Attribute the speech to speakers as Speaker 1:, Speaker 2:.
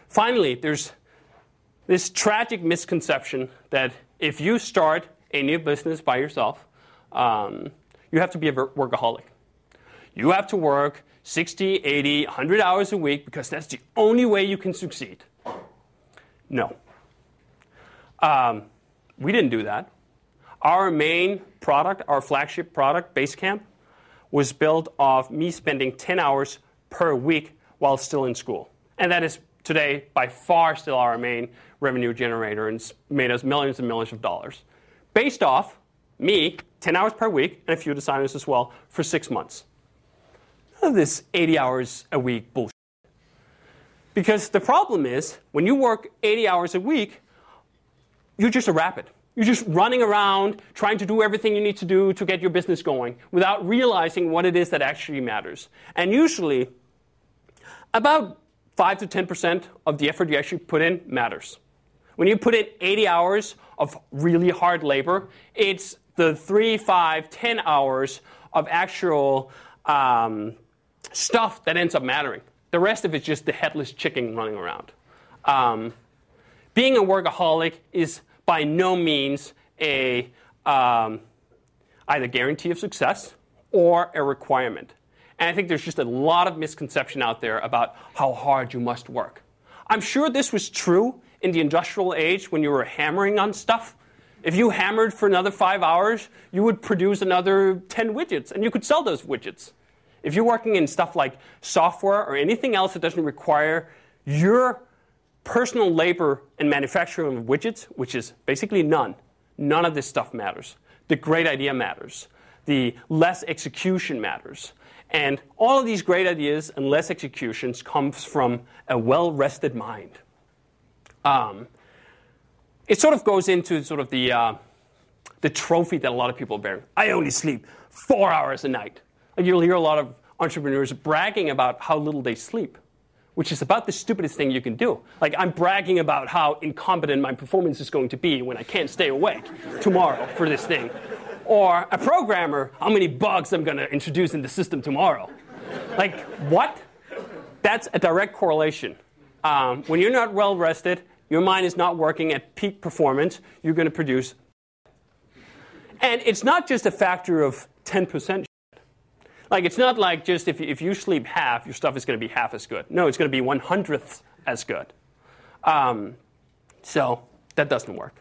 Speaker 1: Finally, there's this tragic misconception that if you start a new business by yourself, you have to be a workaholic. You have to work 60, 80, 100 hours a week because that's the only way you can succeed. No. We didn't do that. Our main product, our flagship product, Basecamp, was built off me spending 10 hours per week while still in school. And that is today by far still our main revenue generator and it's made us millions and millions of dollars. Based off me, 10 hours per week, and a few designers as well, for 6 months. None of this 80 hours a week bullshit. Because the problem is, when you work 80 hours a week, you're just a rabbit. You're just running around, trying to do everything you need to do to get your business going, without realizing what it is that actually matters. And usually, about 5 to 10% of the effort you actually put in matters. When you put in 80 hours of really hard labor, it's the 3, 5, 10 hours of actual stuff that ends up mattering. The rest of it's just the headless chicken running around. Being a workaholic is by no means a either guarantee of success or a requirement. And I think there's just a lot of misconception out there about how hard you must work. I'm sure this was true in the industrial age when you were hammering on stuff. If you hammered for another 5 hours, you would produce another 10 widgets, and you could sell those widgets. If you're working in stuff like software or anything else that doesn't require your personal labor and manufacturing of widgets, which is basically none of this stuff matters. The great idea matters. The less execution matters. And all of these great ideas and less executions comes from a well-rested mind. It sort of goes into sort of the trophy that a lot of people bear. I only sleep 4 hours a night. Like you'll hear a lot of entrepreneurs bragging about how little they sleep, which is about the stupidest thing you can do. Like I'm bragging about how incompetent my performance is going to be when I can't stay awake tomorrow for this thing. Or a programmer, how many bugs I'm going to introduce in the system tomorrow. Like, what? That's a direct correlation. When you're not well rested, your mind is not working at peak performance, you're going to produce. And it's not just a factor of 10%. Like, it's not like just if you sleep half, your stuff is going to be half as good. No, it's going to be 1/100th as good. So that doesn't work.